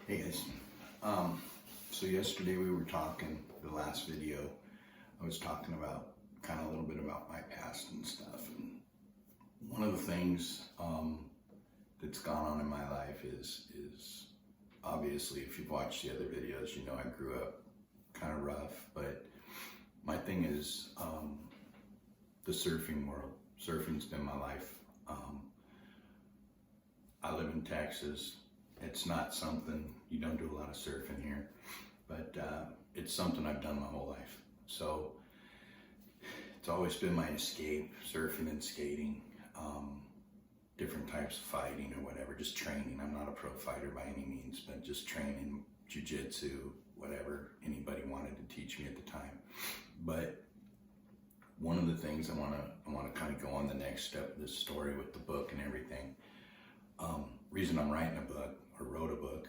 Hey guys, so yesterday we were talking, the last video, I was talking about kind of a little bit about my past and stuff, and one of the things that's gone on in my life is obviously, if you've watched the other videos, you know I grew up kind of rough, but my thing is the surfing world. Surfing's been my life. I live in Texas. It's not something, you don't do a lot of surfing here, but it's something I've done my whole life. So it's always been my escape, surfing and skating, different types of fighting or whatever, just training. I'm not a pro fighter by any means, but just training, jiu-jitsu, whatever anybody wanted to teach me at the time. But one of the things I want to kind of go on the next step of this story with the book and everything. Reason I'm writing a book or wrote a book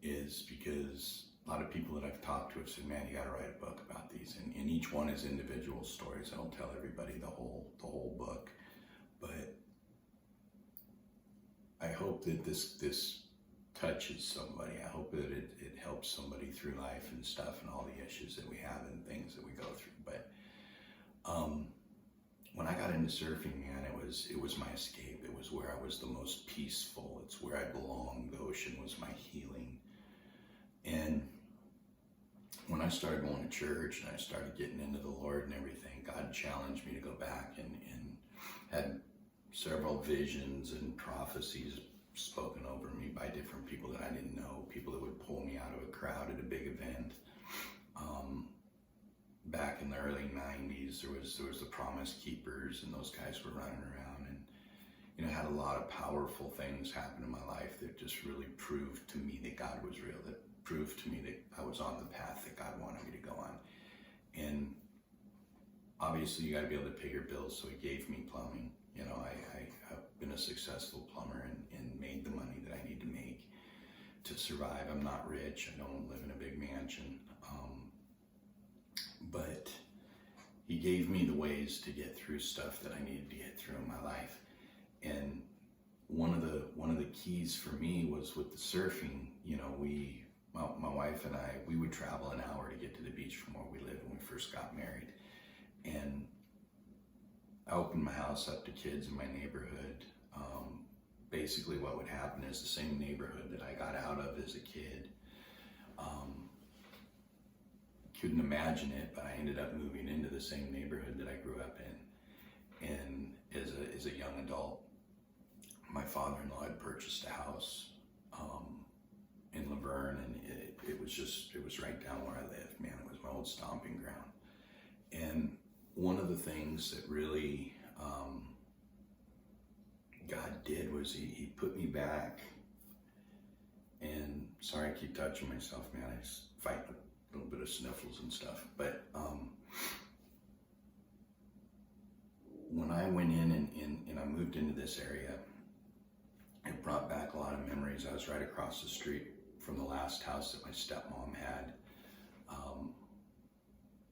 is because a lot of people that I've talked to have said, man, you got to write a book about these, and each one is individual stories. I don't tell everybody the whole book, but I hope that this touches somebody. I hope that it helps somebody through life and stuff and all the issues that we have and things that we go through. But when I got into surfing, man, it was my escape. It was where I was the most peaceful. It's where I belonged. The ocean was my healing. And when I started going to church and I started getting into the Lord and everything, God challenged me to go back and had several visions and prophecies spoken over me by different people that I didn't know, people that would pull me out of a crowd at a big event. Back in the early 90s, there was the Promise Keepers, and those guys were running around, and you know, had a lot of powerful things happen in my life that just really proved to me that God was real, that proved to me that I was on the path that God wanted me to go on. And obviously you got to be able to pay your bills, so He gave me plumbing. You know, I've been a successful plumber and made the money that I need to make to survive. I'm not rich. I don't live in a big mansion. But He gave me the ways to get through stuff that I needed to get through in my life. And one of the keys for me was with the surfing. You know, my wife and I, we would travel an hour to get to the beach from where we lived when we first got married. And I opened my house up to kids in my neighborhood. Basically what would happen is the same neighborhood that I got out of as a kid. Couldn't imagine it, but I ended up moving into the same neighborhood that I grew up in. And as a young adult, my father-in-law had purchased a house in Laverne, and it was right down where I lived. Man, it was my old stomping ground. And one of the things that really God did was he put me back. And sorry, I keep touching myself, man. I just fight a little bit of sniffles and stuff. But when I went in and I moved into this area, it brought back a lot of memories. I was right across the street from the last house that my stepmom had.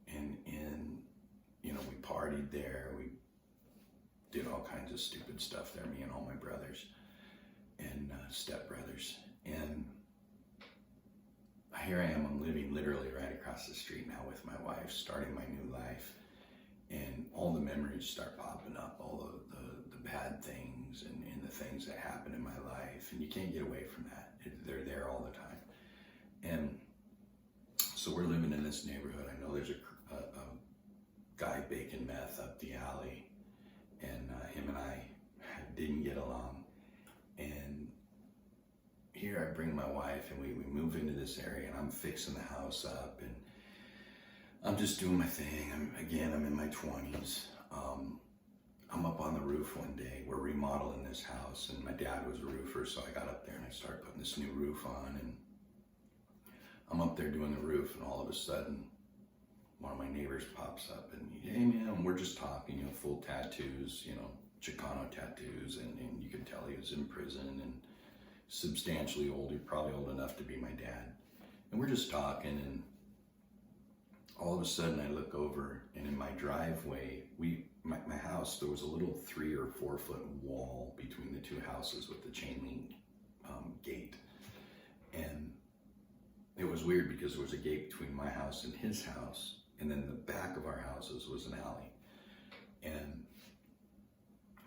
And you know, we partied there. We did all kinds of stupid stuff there, me and all my brothers and stepbrothers. And here I am, I'm living literally right across the street now with my wife, starting my new life, and all the memories start popping up, all the bad things and the things that happened in my life, and you can't get away from that. They're there all the time. And so we're living in this neighborhood. I know there's a guy baking meth up the alley, and him and I didn't get along. And here I bring my wife, and we move into this area, and I'm fixing the house up, and I'm just doing my thing. I'm in my 20s. I'm up on the roof one day. We're remodeling this house, and my dad was a roofer, so I got up there and I started putting this new roof on, and I'm up there doing the roof, and all of a sudden, one of my neighbors pops up, and hey man, we're just talking, you know, full tattoos, you know, Chicano tattoos, and you can tell he was in prison and substantially older, probably old enough to be my dad. And we're just talking, and all of a sudden I look over, and in my driveway, my house, there was a little 3 or 4 foot wall between the two houses with the chain link gate. And it was weird because there was a gate between my house and his house, and then the back of our houses was an alley. And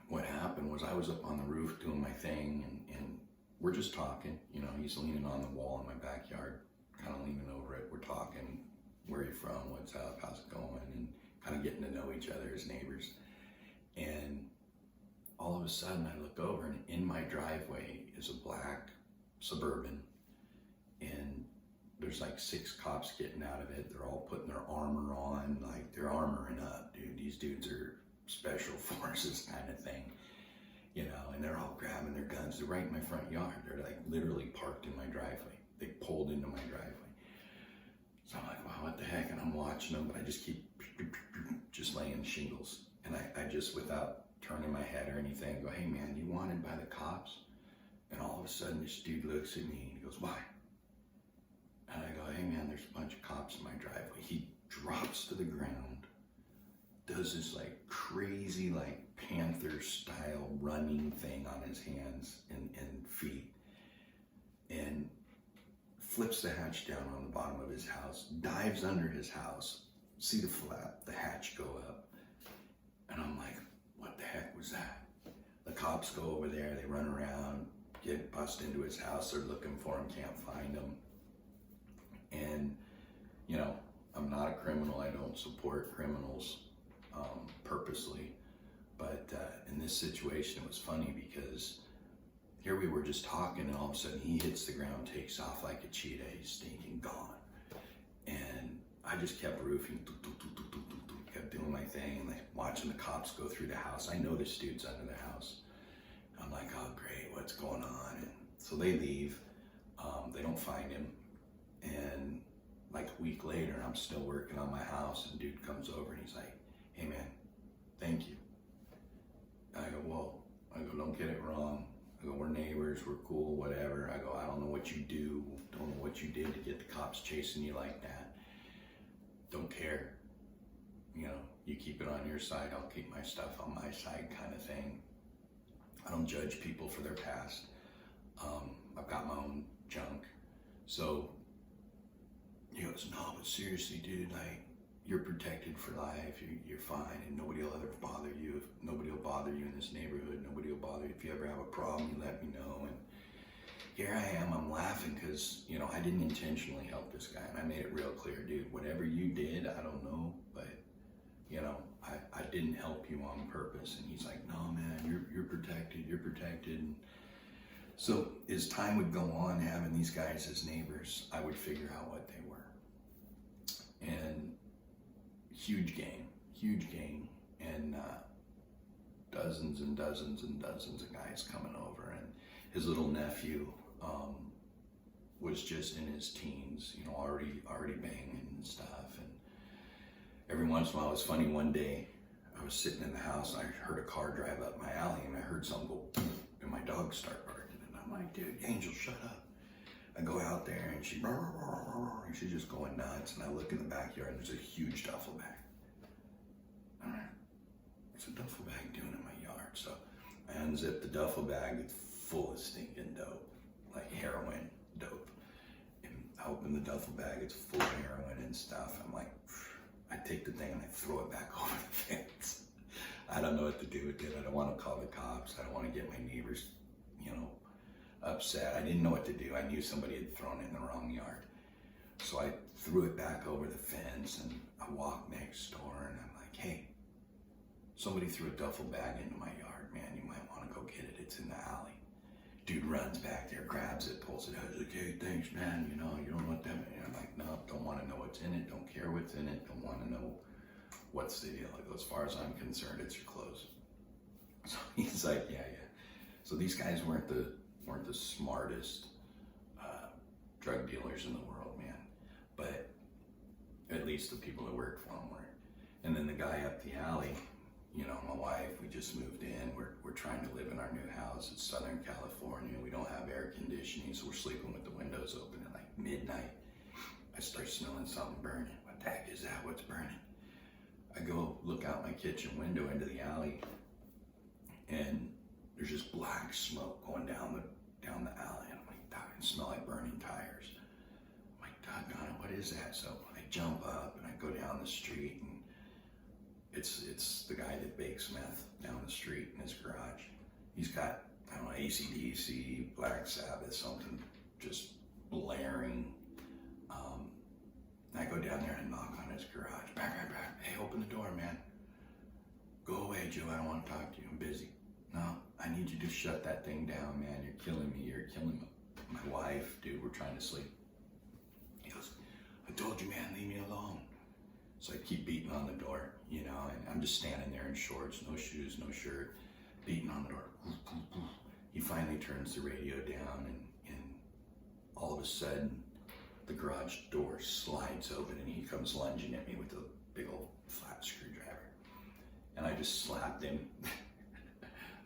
what happened was I was up on the roof doing my thing, and we're just talking. You know, he's leaning on the wall in my backyard, kind of leaning over it. We're talking, where are you from, what's up, how's it going, and kind of getting to know each other as neighbors. And all of a sudden I look over, and in my driveway is a black Suburban, and there's like 6 cops getting out of it. They're all putting their armor on, like they're armoring up, dude. These dudes are special forces kind of thing, you know, and they're all grabbing their guns. They're right in my front yard. They're like literally parked in my driveway. They pulled into my driveway. So I'm like, wow, what the heck? And I'm watching them, but I just keep just laying shingles. And I just, without turning my head or anything, go, hey man, you wanted by the cops? And all of a sudden this dude looks at me and he goes, why? And I go, hey man, there's a bunch of cops in my driveway. He drops to the ground, does this like crazy, like panther style running thing on his hands and feet, and flips the hatch down on the bottom of his house, dives under his house, see the flap, the hatch go up. And I'm like, what the heck was that? The cops go over there, they run around, bust into his house, they're looking for him, can't find him. And, you know, I'm not a criminal, I don't support criminals purposely, but in this situation it was funny because here we were just talking, and all of a sudden he hits the ground, takes off like a cheetah, he's stinking gone. And I just kept roofing, kept doing my thing, like watching the cops go through the house. I know this dude's under the house. I'm like, oh great, what's going on? And so they leave, they don't find him. And like a week later, I'm still working on my house, and dude comes over and he's like, hey man, thank you. And I go, whoa. I go, don't get it wrong. I go, we're neighbors, we're cool, whatever. I go, I don't know what you do, don't know what you did to get the cops chasing you like that. Don't care. You know, you keep it on your side, I'll keep my stuff on my side kind of thing. I don't judge people for their past. I've got my own junk. So he goes, no, but seriously, dude, like, you're protected for life, you're fine, and nobody will ever bother you. Nobody will bother you in this neighborhood. Nobody will bother you. If you ever have a problem, you let me know. And here I am, I'm laughing because, you know, I didn't intentionally help this guy. And I made it real clear, dude, whatever you did, I don't know, but, you know, I didn't help you on purpose. And he's like, no, man, you're protected, you're protected. And so as time would go on, having these guys as neighbors, I would figure out what they were. And huge game, and dozens and dozens and dozens of guys coming over, and his little nephew was just in his teens, you know, already banging and stuff. And every once in a while, it was funny. One day, I was sitting in the house, and I heard a car drive up my alley, and I heard something go, and my dogs start barking, and I'm like, dude, Angel, shut up. I go out there, and she's just going nuts, and I look in the backyard, and there's a huge duffel bag. All right, what's a duffel bag doing in my yard? So I unzip the duffel bag, it's full of stinking dope, like heroin dope. And I open the duffel bag, it's full of heroin and stuff. I'm like, I take the thing and I throw it back over the fence. I don't know what to do with it. I don't want to call the cops. I don't want to get my neighbors, you know, upset. I didn't know what to do. I knew somebody had thrown it in the wrong yard. So I threw it back over the fence, and I walked next door, and I'm like, hey, somebody threw a duffel bag into my yard, man. You might want to go get it. It's in the alley. Dude runs back there, grabs it, pulls it out. He's like, hey, thanks, man. You know, you don't know what that means. I'm like, no, don't want to know what's in it. Don't care what's in it. Don't want to know what's the deal. I go, as far as I'm concerned, it's your clothes. So he's like, yeah. So these guys weren't the smartest drug dealers in the world, man. But at least the people that worked for them weren't. And then the guy up the alley, you know, my wife, we just moved in. We're trying to live in our new house. It's Southern California. We don't have air conditioning, so we're sleeping with the windows open at like midnight. I start smelling something burning. What the heck is that? What's burning? I go look out my kitchen window into the alley, and there's just black smoke going down the alley. And I'm like, that can smell like burning tires. I'm like, is that? So I jump up and I go down the street, and it's the guy that bakes meth down the street in his garage. He's got, I don't know, AC/DC, Black Sabbath, something just blaring. I go down there and knock on his garage. Bang, bang, bang. Hey, open the door, man. Go away, Joe. I don't want to talk to you. I'm busy. No, I need you to shut that thing down, man. You're killing me. You're killing my wife, dude. We're trying to sleep. He goes, I told you, man, leave me alone. So I keep beating on the door, you know, and I'm just standing there in shorts, no shoes, no shirt, beating on the door. He finally turns the radio down, and all of a sudden, the garage door slides open, and he comes lunging at me with a big old flat screwdriver. And I just slapped him.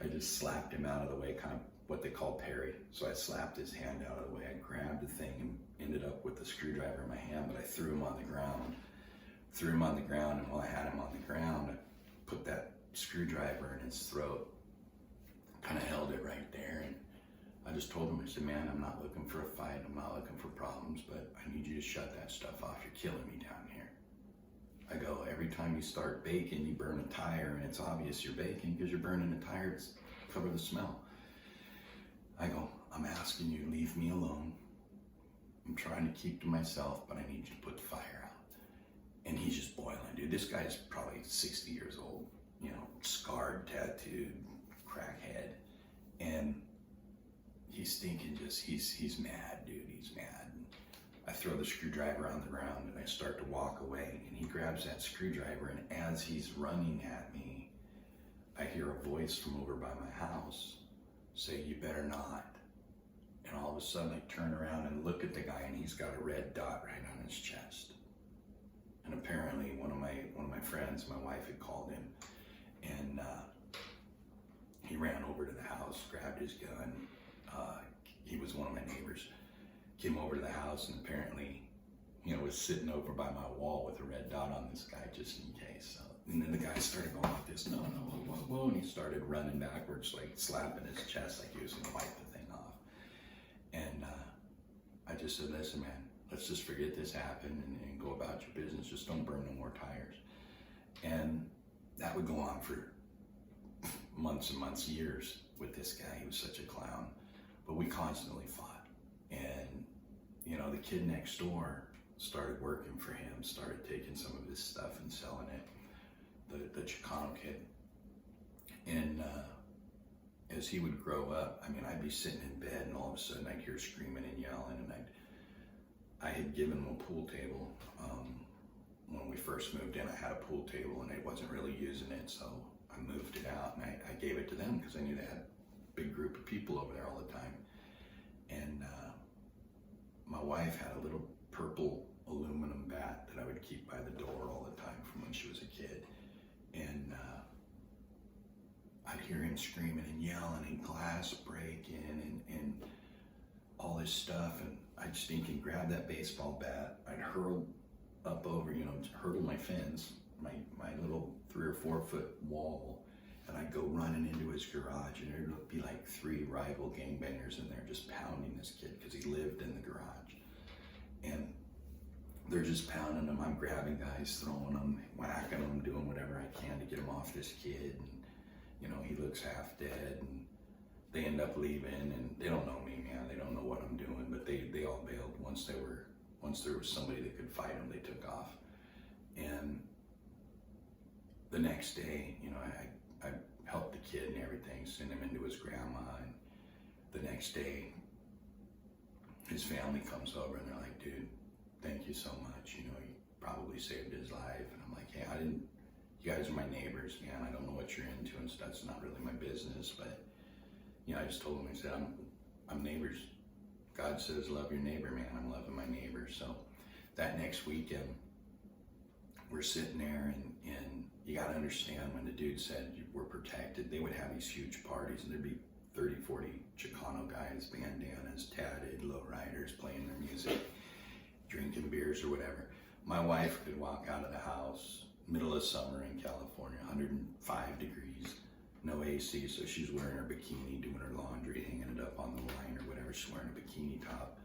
I just slapped him out of the way, kind of what they call parry. So I slapped his hand out of the way. I grabbed the thing and ended up with the screwdriver in my hand, but I threw him on the ground. And while I had him on the ground, I put that screwdriver in his throat, kind of held it right there, and I just told him, I said, man, I'm not looking for a fight, I'm not looking for problems, but I need you to shut that stuff off. You're killing me down here. I go, every time you start baking, you burn a tire, and it's obvious you're baking because you're burning the tire to cover the smell. I go, I'm asking you, leave me alone. I'm trying to keep to myself, but I need you to put the fire out. And he's just boiling, dude. This guy's probably 60 years old, you know, scarred, tattooed, crackhead. And he's thinking he's mad, dude. He's mad. And I throw the screwdriver on the ground and I start to walk away, and he grabs that screwdriver, and as he's running at me, I hear a voice from over by my house say, you better not. And all of a sudden I turn around and look at the guy, and he's got a red dot right on his chest. And apparently one of my friends, my wife, had called him, and he ran over to the house, grabbed his gun. He was one of my neighbors. Came over to the house and apparently, you know, was sitting over by my wall with a red dot on this guy just in case. So, and then the guy started going like this, no, whoa, and he started running backwards, like slapping his chest like he was gonna wipe the thing off. And I just said, listen, man, let's just forget this happened and go about your business. Just don't burn no more tires. And that would go on for months and months, years with this guy. He was such a clown, but we constantly fought. And, you know, the kid next door started working for him, started taking some of his stuff and selling it, the Chicano kid. And as he would grow up, I mean, I'd be sitting in bed and all of a sudden I'd hear screaming and yelling, and I had given him a pool table. When we first moved in, I had a pool table and I wasn't really using it, so I moved it out and I gave it to them because I knew they had a big group of people over there all the time. And my wife had a little purple aluminum bat that I would keep by the door all the time from when she was a kid. And I'd hear him screaming and yelling and glass breaking and all this stuff. And I'd stink and grab that baseball bat. I'd hurl up over, you know, hurdle my fence, my little 3 or 4 foot wall, and I'd go running into his garage, and there'd be like 3 rival gangbangers in there just pounding this kid because he lived in the garage. And they're just pounding him. I'm grabbing guys, throwing them, whacking them, doing whatever I can to get him off this kid. And, you know, he looks half dead, and they end up leaving, and they don't know me, man. They don't know what I'm doing, but they all bailed once there was somebody that could fight them. They took off. And the next day, you know, I helped the kid and everything, sent him into his grandma, and the next day his family comes over and they're like, dude, thank you so much, you know, you probably saved his life. And I'm like, hey, you guys are my neighbors, man. I don't know what you're into and stuff. It's not really my business, but, you know, I just told him, I said, I'm neighbors. God says, love your neighbor, man. I'm loving my neighbor. So that next weekend, we're sitting there, and you got to understand, when the dude said we're protected, they would have these huge parties, and there'd be 30, 40 Chicano guys, bandanas, tatted, lowriders, playing their music, drinking beers or whatever. My wife could walk out of the house, middle of summer in California, 105 degrees, no AC, so she's wearing her bikini, doing her laundry, hanging it up on the line or whatever. She's wearing a bikini top.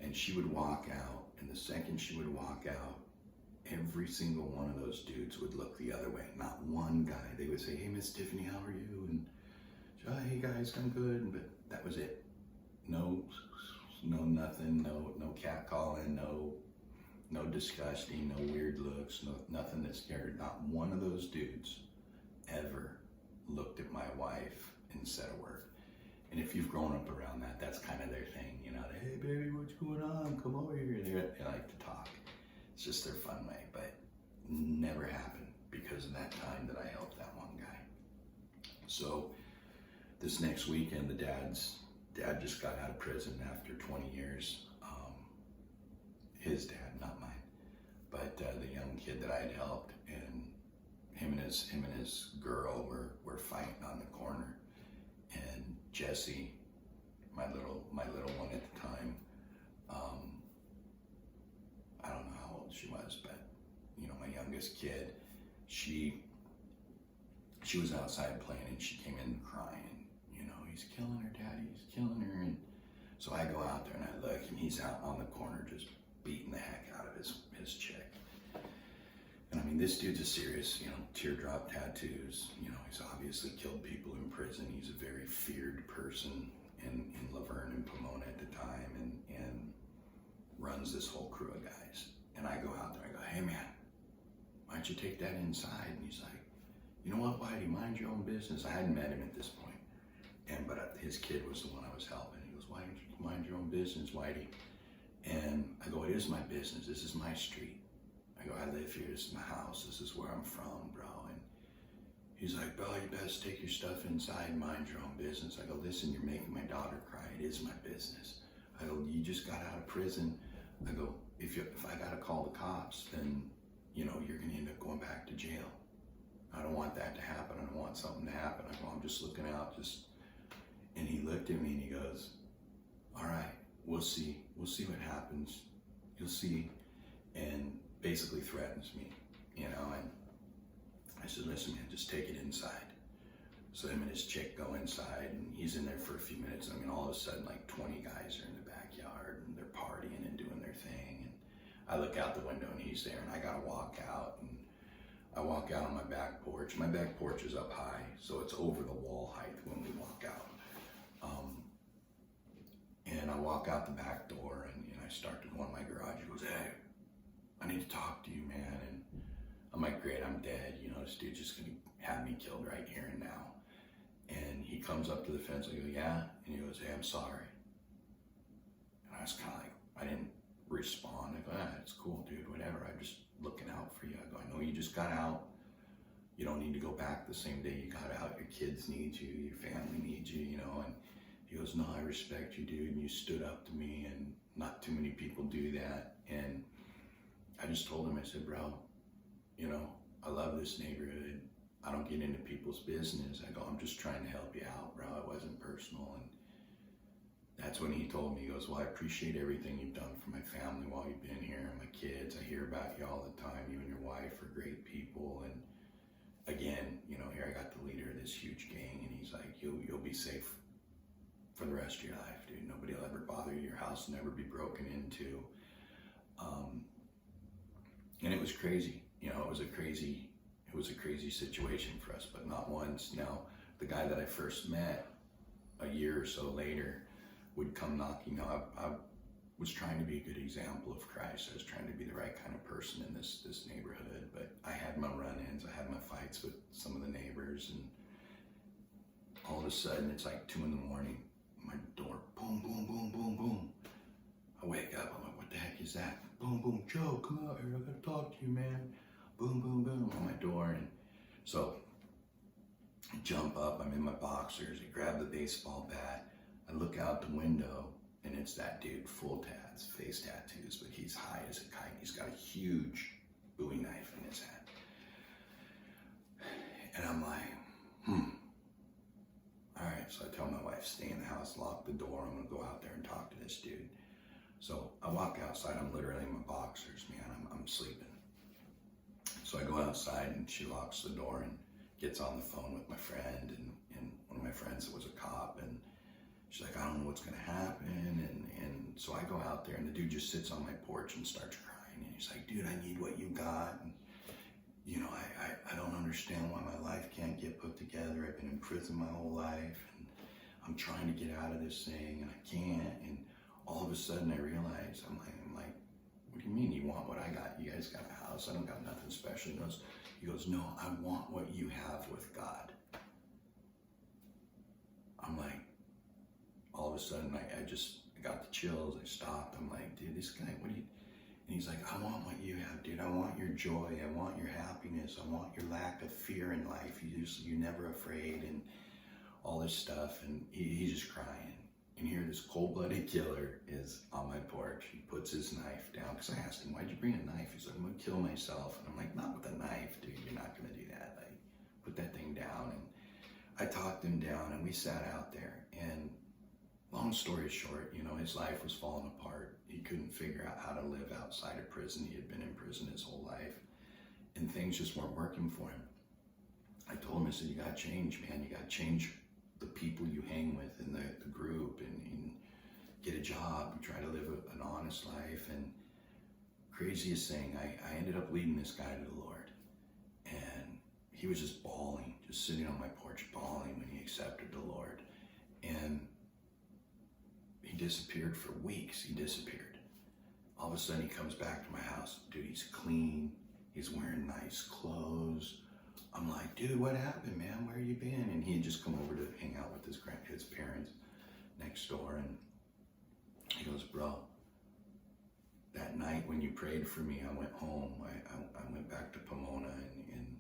And she would walk out, and the second she would walk out, every single one of those dudes would look the other way. Not one guy. They would say, "Hey, Miss Tiffany, how are you?" And she'd, "Oh, hey guys, I'm good." But that was it. No nothing. No cat calling. No disgusting. No weird looks. Nothing that scared. Not one of those dudes ever looked at my wife and said a word. And if you've grown up around that, that's kind of their thing, you know. Hey, baby, what's going on? Come over here. They like to talk. It's just their fun way, but never happened because of that time that I helped that one guy. So this next weekend, the dad just got out of prison after 20 years. His dad, not mine, but the young kid that I had helped, and him and his girl were fighting on the corner. And Jessie, my little one at the time, I don't know how old she was, but you know, my youngest kid, she was outside playing, and she came in crying. You know, "He's killing her, Daddy. He's killing her." And so I go out there and I look, and he's out on the corner just beating the heck out of his chick. And I mean, this dude's a serious, you know, teardrop tattoos. You know, he's obviously killed people in prison. He's a very feared person in Laverne and Pomona at the time, and runs this whole crew of guys. And I go out there, I go, "Hey man, why don't you take that inside?" And he's like, "You know what, Whitey, mind your own business." I hadn't met him at this point. But his kid was the one I was helping. He goes, "Why don't you mind your own business, Whitey?" And I go, "It is my business. This is my street." I go, "I live here. This is my house. This is where I'm from, bro." And he's like, "Bro, you best take your stuff inside and mind your own business." I go, "Listen, you're making my daughter cry. It is my business." I go, "You just got out of prison." I go, if I gotta call the cops, then, you know, you're gonna end up going back to jail. I don't want that to happen. I don't want something to happen. I go, "I'm just looking out, And he looked at me and he goes, "All right, we'll see. We'll see what happens. You'll see." And basically threatens me, you know. And I said, "Listen, man, just take it inside." So him and his chick go inside, and he's in there for a few minutes. I mean, all of a sudden, like 20 guys are in the backyard, and they're partying and doing their thing. And I look out the window, and he's there, and I gotta walk out. And I walk out on my back porch. My back porch is up high, so it's over the wall height when we walk out. And I walk out the back door, and I start to go in my garage. He goes, "Hey, I need to talk to you, man." And I'm like, "Great, I'm dead. You know, this dude's just gonna have me killed right here and now." And he comes up to the fence. I go, "Yeah." And he goes, "Hey, I'm sorry." And I was kind of like, I didn't respond. I go, "It's cool, dude, whatever. I'm just looking out for you." I go, "I know you just got out. You don't need to go back the same day you got out. Your kids need you. Your family needs you, you know." And he goes, "No, I respect you, dude. And you stood up to me, and not too many people do that." And I just told him, I said, "Bro, you know, I love this neighborhood. I don't get into people's business." I go, "I'm just trying to help you out, bro. It wasn't personal." And that's when he told me, he goes, "Well, I appreciate everything you've done for my family while you've been here, and my kids. I hear about you all the time. You and your wife are great people. And again, you know, here I got the leader of this huge gang." And he's like, you'll be safe for the rest of your life, dude. Nobody will ever bother you. Your house will never be broken into." And it was crazy. You know, it was a crazy situation for us, but not once. Now, the guy that I first met a year or so later would come knocking. I was trying to be a good example of Christ. I was trying to be the right kind of person in this neighborhood, but I had my run-ins. I had my fights with some of the neighbors, and all of a sudden, it's like 2 a.m. My door, boom, boom, boom, boom, boom. I wake up, I'm like, "What the heck is that?" Boom, boom, "Joe, come out here, I gotta talk to you, man." Boom, boom, boom, on my door. And so I jump up, I'm in my boxers, I grab the baseball bat, I look out the window, and it's that dude, full tats, face tattoos, but he's high as a kite. He's got a huge Bowie knife in his hand. And I'm like, all right. So I tell my wife, "Stay in the house, lock the door. I'm gonna go out there and talk to this dude." So I walk outside. I'm literally in my boxers, man. I'm sleeping. So I go outside, and she locks the door and gets on the phone with my friend, and one of my friends that was a cop, and she's like, "I don't know what's gonna happen." And so I go out there, and the dude just sits on my porch and starts crying. And he's like, dude, I need what you got. And, I don't understand why my life can't get put together. I've been in prison my whole life, and I'm trying to get out of this thing, and I can't. And all of a sudden, I realize, I'm like, what do you mean you want what I got? You guys got a house. I don't got nothing special. He goes, no, I want what you have with God. I'm like, all of a sudden, I got the chills. I stopped. I'm like, dude, this guy, what do you... And he's like, I want what you have, dude. I want your joy. I want your happiness. I want your lack of fear in life. You're never afraid, and all this stuff. And he's just crying. And here this cold-blooded killer is on my porch. He puts his knife down, because I asked him, why'd you bring a knife? He's like, I'm going to kill myself. And I'm like, not with a knife, dude. You're not going to do that. Like, put that thing down. And I talked him down, and we sat out there. And long story short, his life was falling apart. He couldn't figure out how to live outside of prison. He had been in prison his whole life, and things just weren't working for him. I told him, I said, you got to change, man. You got to change the people you hang with in the group, and get a job. You try to live an honest life. And craziest thing, I ended up leading this guy to the Lord, and he was just bawling, just sitting on my porch bawling when he accepted the Lord. And he disappeared for weeks. He disappeared. All of a sudden, he comes back to my house. Dude, he's clean. He's wearing nice clothes. I'm like, dude, what happened, man? Where you been? And he had just come over to hang out with his parents next door. And he goes, bro, that night when you prayed for me, I went home. I went back to Pomona, and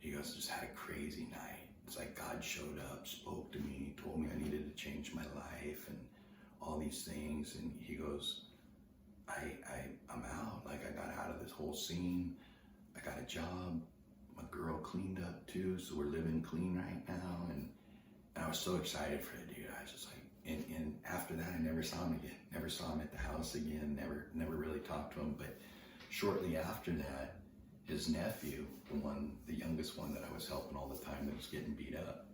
he goes, just had a crazy night. It's like God showed up, spoke to me, told me I needed to change my life, and all these things. And he goes, I'm out. Like, I got out of this whole scene. I got a job. My girl cleaned up too, so we're living clean right now. And I was so excited for the dude. I was just like, and after that, I never saw him again. Never saw him at the house again. Never really talked to him. But shortly after that, his nephew, the youngest one that I was helping all the time that was getting beat up,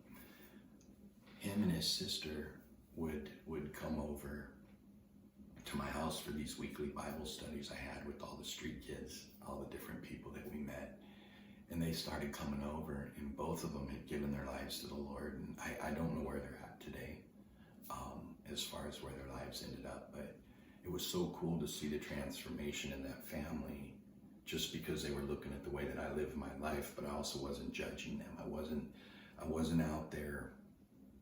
him and his sister would come over to my house for these weekly Bible studies I had with all the street kids, all the different people that we met. And they started coming over, and both of them had given their lives to the Lord. And I don't know where they're at today, as far as where their lives ended up, but it was so cool to see the transformation in that family, just because they were looking at the way that I lived my life. But I also wasn't judging them. I wasn't out there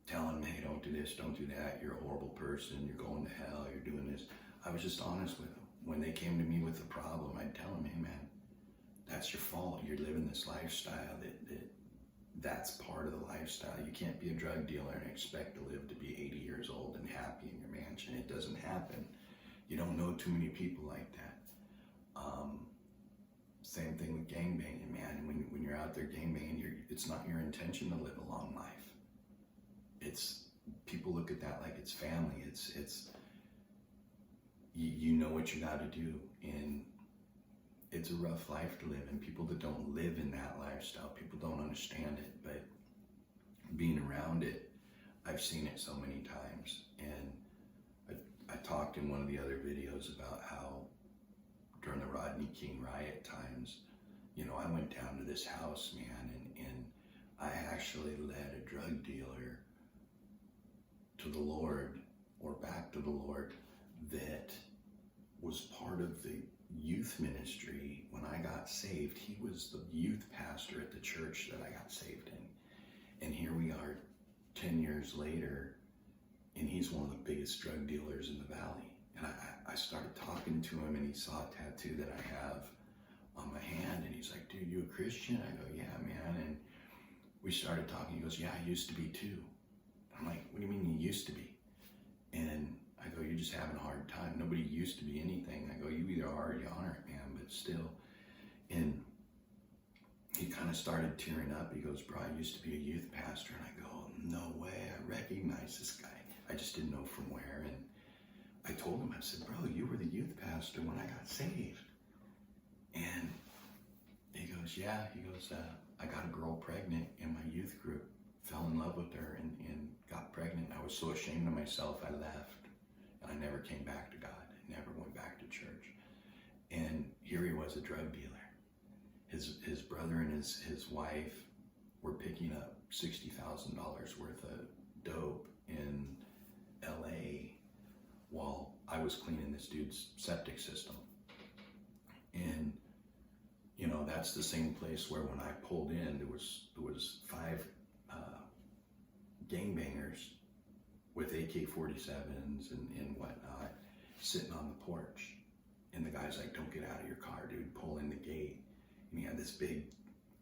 telling them, hey, don't do this, don't do that, you're a horrible person, you're going to hell, you're doing this. I was just honest with them. When they came to me with a problem, I'd tell them, hey man, that's your fault. You're living this lifestyle. That's part of the lifestyle. You can't be a drug dealer and expect to live to be 80 years old and happy in your mansion. It doesn't happen. You don't know too many people like that. Same thing with gangbanging, man. When you're out there gangbanging, it's not your intention to live a long life. People look at that like it's family. You know what you got to do, and it's a rough life to live. And people that don't live in that lifestyle, people don't understand it. But being around it, I've seen it so many times. And I talked in one of the other videos about how during the Rodney King riot times, I went down to this house, man, and I actually led a drug dealer to the Lord, or back to the Lord, that was part of the youth ministry when I got saved. He was the youth pastor at the church that I got saved in. And here we are 10 years later, and he's one of the biggest drug dealers in the valley. And I started talking to him, and he saw a tattoo that I have on my hand, and he's like, dude, you a Christian? I go, yeah, man. And we started talking. He goes, yeah, I used to be too. I'm like, what do you mean you used to be? And I go, you're just having a hard time. Nobody used to be anything. I go, you either are or you aren't, man, but still. And he kind of started tearing up. He goes, bro, I used to be a youth pastor. And I go, no way, I recognize this guy. I just didn't know from where. And I told him, I said, bro, you were the youth pastor when I got saved. And he goes, yeah. He goes, I got a girl pregnant in my youth group, fell in love with her and got pregnant. I was so ashamed of myself, I left. And I never came back to God. I never went back to church. And here he was, a drug dealer. His brother and his wife were picking up $60,000 worth of dope in LA while I was cleaning this dude's septic system. And you know, that's the same place where when I pulled in, there was 5 gangbangers with AK-47s and whatnot sitting on the porch. And the guy's like, "Don't get out of your car, dude. Pull in the gate." And he had this big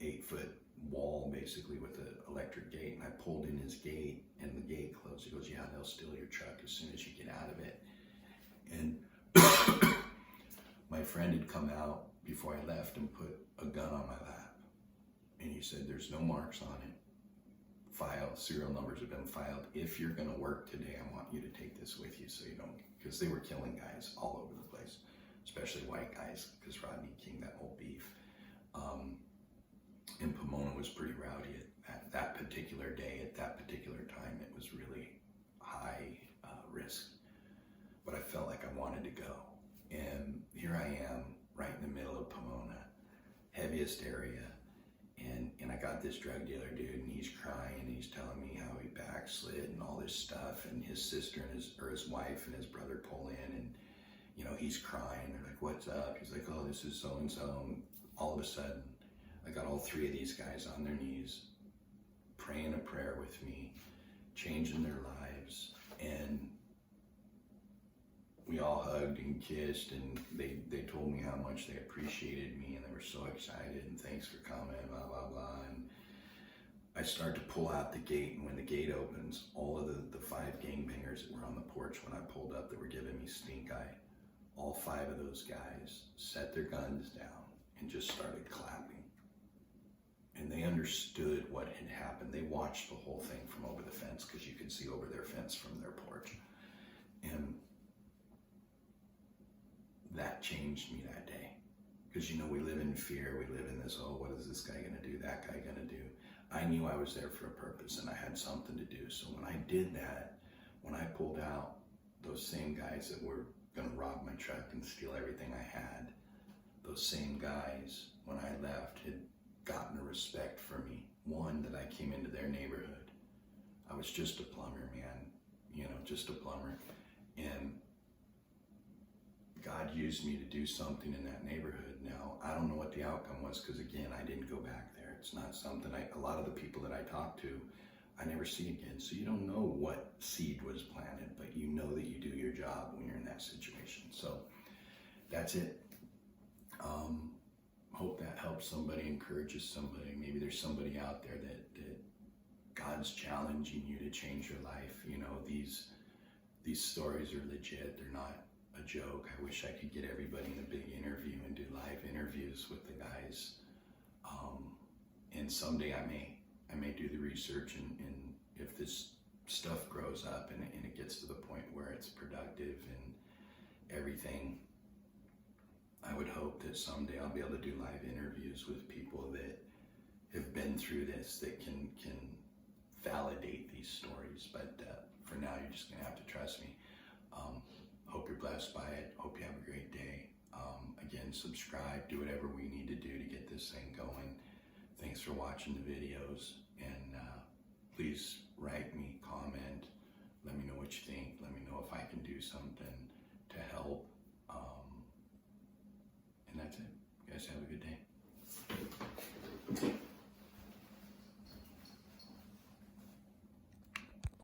8-foot wall basically with an electric gate. And I pulled in his gate and the gate closed. He goes, "Yeah, they'll steal your truck as soon as you get out of it." And my friend had come out before I left and put a gun on my lap. And he said, "There's no marks on it. Serial numbers have been filed. If you're going to work today, I want you to take this with you so you don't," because they were killing guys all over the place, especially white guys, because Rodney King, that whole beef. And Pomona was pretty rowdy at that particular day, at that particular time. It was really high risk. But I felt like I wanted to go. And here I am, right in the middle of Pomona, heaviest area. And I got this drug dealer dude, and he's crying, and he's telling me how he backslid and all this stuff. And his sister and his wife and his brother pull in, and you know, he's crying. They're like, "What's up?" He's like, "Oh, this is so and so." And all of a sudden, I got all 3 of these guys on their knees, praying a prayer with me, changing their lives, and we all hugged and kissed, and they told me how much they appreciated me, and they were so excited, and "Thanks for coming," blah, blah, blah. And I start to pull out the gate, and when the gate opens, all of the 5 gangbangers that were on the porch when I pulled up that were giving me stink eye, all 5 of those guys set their guns down and just started clapping. And they understood what had happened. They watched the whole thing from over the fence, because you could see over their fence from their porch. And that changed me that day. Because, you know, we live in fear. We live in this, "Oh, what is this guy going to do? That guy going to do?" I knew I was there for a purpose, and I had something to do. So when I did that, when I pulled out, those same guys that were going to rob my truck and steal everything I had, those same guys, when I left, had gotten a respect for me. One, that I came into their neighborhood. I was just a plumber, man. You know, just a plumber. And God used me to do something in that neighborhood. Now, I don't know what the outcome was, because again, I didn't go back there. It's not something a lot of the people that I talk to, I never see again. So you don't know what seed was planted, but you know that you do your job when you're in that situation. So that's it. Hope that helps somebody, encourages somebody. Maybe there's somebody out there that God's challenging you to change your life. You know, these stories are legit. They're not a joke. I wish I could get everybody in a big interview and do live interviews with the guys. And someday I may do the research, and if this stuff grows up and it gets to the point where it's productive and everything, I would hope that someday I'll be able to do live interviews with people that have been through this, that can validate these stories. But for now, you're just gonna have to trust me. Hope you're blessed by it. Hope you have a great day. Again, subscribe, do whatever we need to do to get this thing going. Thanks for watching the videos, and please write me, comment, let me know what you think, let me know if I can do something to help. And that's it. You guys have a good day.